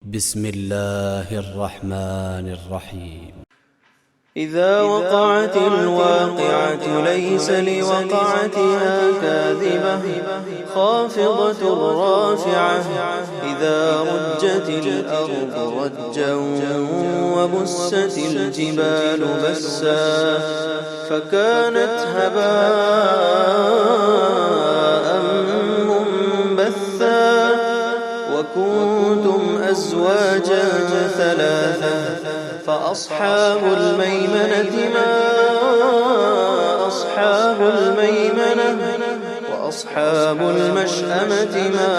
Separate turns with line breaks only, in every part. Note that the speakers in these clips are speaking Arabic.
بسم الله الرحمن الرحيم.
إذا وقعت الواقعة ليس لوقعتها كاذبة خافضة رافعة إذا رجت الأرض رجا وبست الجبال بسا فكانت هباء منبثا وكنتم أزواجا ثلاثا فأصحاب الميمنة ما أصحاب الميمنة وأصحاب المشأمة ما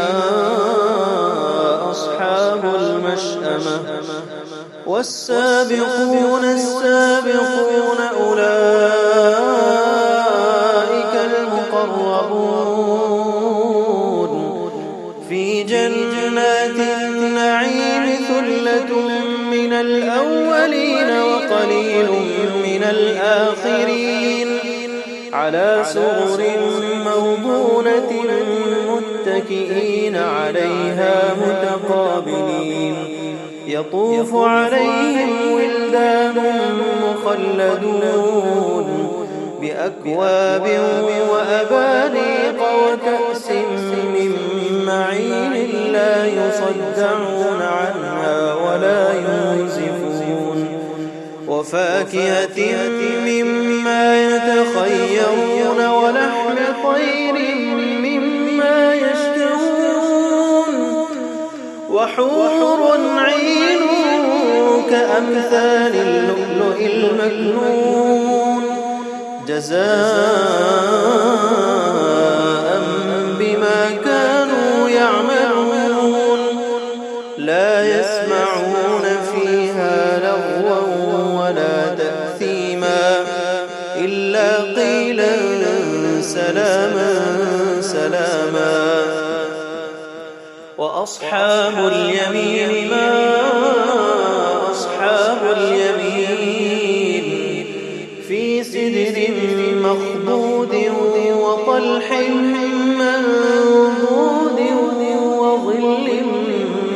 أصحاب المشأمة والسابقون السابقون أولئك المقربون في جنات النعيم ثلة من الأولين وقليل من الآخرين على سرر موضونة متكئين عليها متقابلين يطوف عليهم ولدان مخلدون بأكواب وأبانيق وكأس من معين لا يصدعون عنها ولا ينزفون وفاكهة مما يتخيرون ولحم طير مما يشتهون وحور عين كأمثال اللؤلؤ المكنون جزاء بما كانوا يعملون لا يسمعون فيها لغوا ولا تأثيما إلا قيلا سلاما سلاما وأصحاب اليمين ما أصحاب اليمين في سدر مخضود وطلح منضود وظل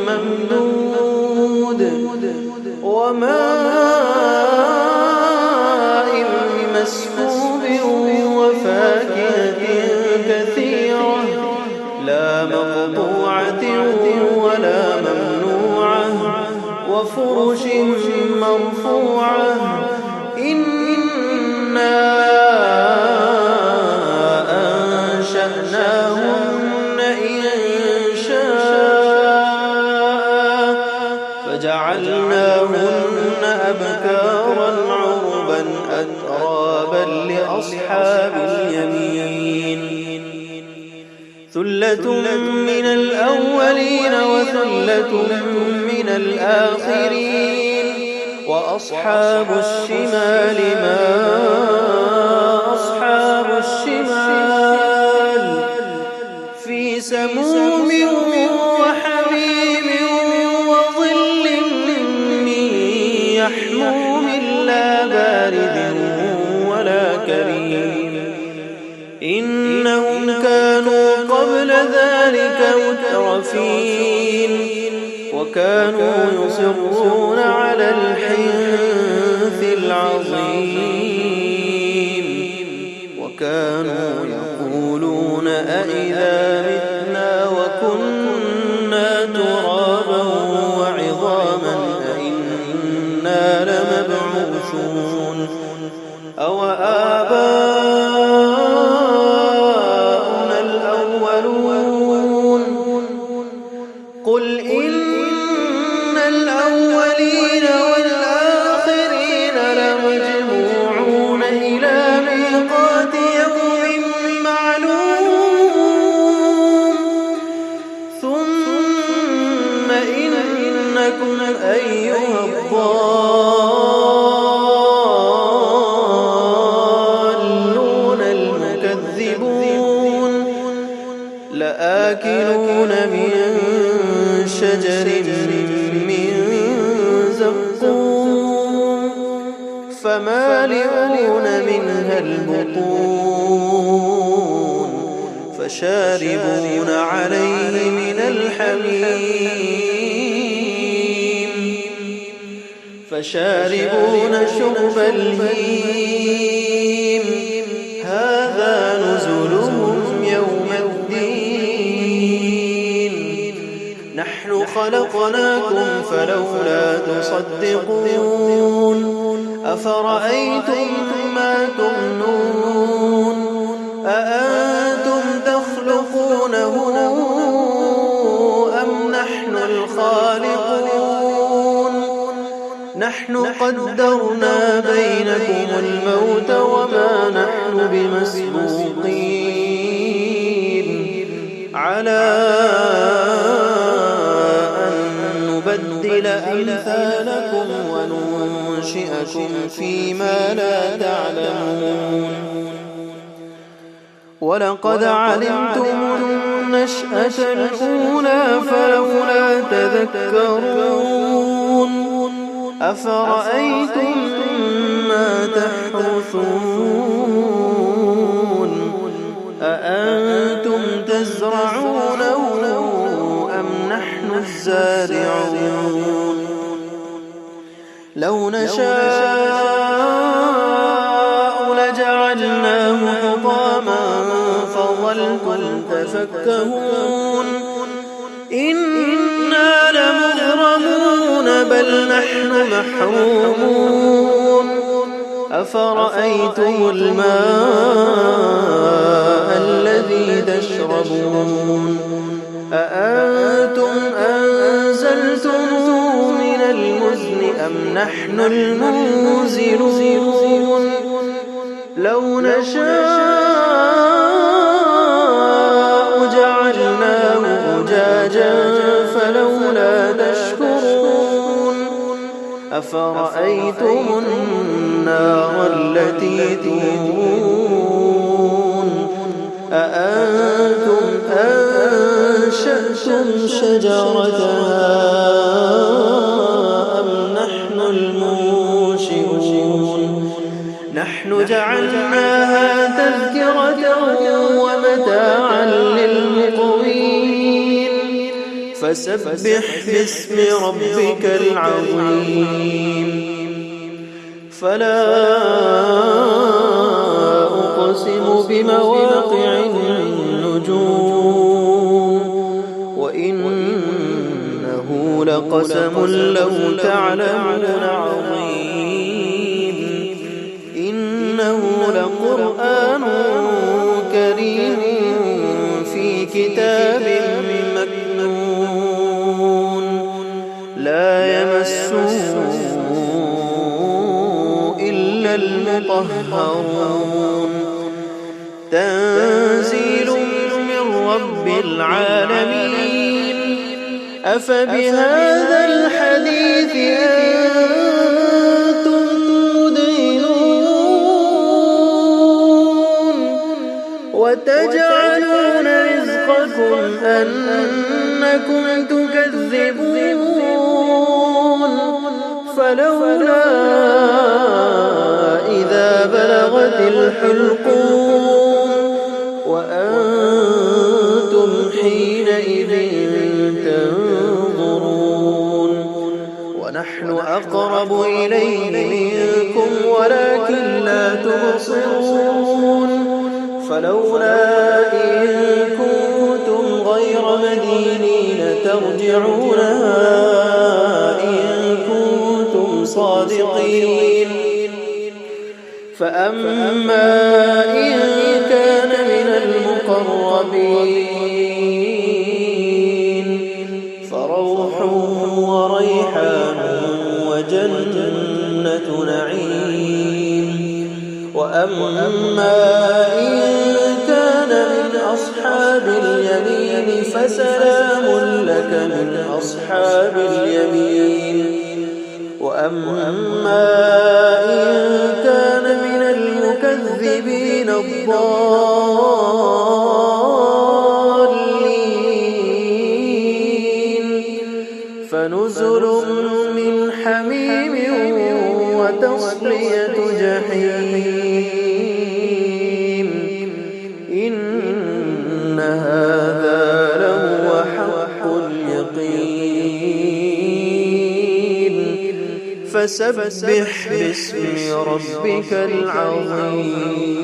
ممدود وماء مسكوب وفاكهة كثيرة لا مقطوعة ولا ممنوعة وفرش مرفوعة إنا أنشأناهن إنشاء فجعلناهن أبكارا عربا أترابا لأصحاب اليمين ثلة من الأولين وثلة من الآخرين وأصحاب الشمال ما أصحاب الشمال في سموم وحميم وظل من يحموم لا بارد ولا كريم إنهم كانوا قبل ذلك مترفين وكانوا يصرون على الحنث العظيم وكانوا يقولون أئذا متنا وكنا ترابا وعظاما أئنا لمبعوثون أو آباؤنا الأولون قل إن الأولين والآخرين لمجموعون إلى ميقات يوم معلوم ثم إنكم أيها الضالون المكذبون لآكلون من شجر من زقوم فمالئون منها البطون فشاربون عليه من الحميم فشاربون شرب الهيم هذا نزلهم يوم الدين نحن خلقناكم فلولا تصدقون أفرأيتم ما تمنون أأنتم تخلقونه أم نحن الخالقون نحن قدرنا بينكم الموت وما نحن بمسبوقين على أن نبدل أمثالكم وننشئكم فيما لا تعلمون ولقد علمتم النشأة الأولى فلولا تذكرون أفرأيتم ما تحرثون أأنتم تزرعونه أم نحن الزارعون لو نشاء لجعلناه حطاما فظلتم تفكهون إنا لمغرمون بل نحن محرومون أفرأيتم الماء الذي تشربون أأنتم أنزلتموه من المزن أم نحن المنزلون لو نشاء جعلناه أجاجا فلولا تشكرون أفرأيتم النار التي تورون أأنتم أنشأتم شجرتها أم نحن المنشئون نحن جعلناها تذكرة ومتاعا للمقوين فسبح باسم ربك العظيم فلا أقسم بمواقع النجوم وإنه لقسم لو تعلمون عظيم إنه لقرآن كريم في كتاب مكنون لا يمسه إلا المطهرون تنزيل من رب العالمين أفبهذا الحديث أنتم مدهنون وتجعلون رزقكم أنكم تكذبون فلولا إذا بلغت الحلقوم وأنتم حينئذ تنظرون ونحن أقرب إليه منكم ولكن لا تبصرون فلولا إن كنتم غير مدينين ترجعونها إن كنتم صادقين فأما إن كان من المقربين فروح وريحان وجنة نعيم وأما إن كان من أصحاب اليمين فسلام لك من أصحاب اليمين وأما إن كان من المكذبين الضالين فنزل من حميم وتصلية جحيم إن هذا لهو حق اليقين فسبح باسم ربك العظيم.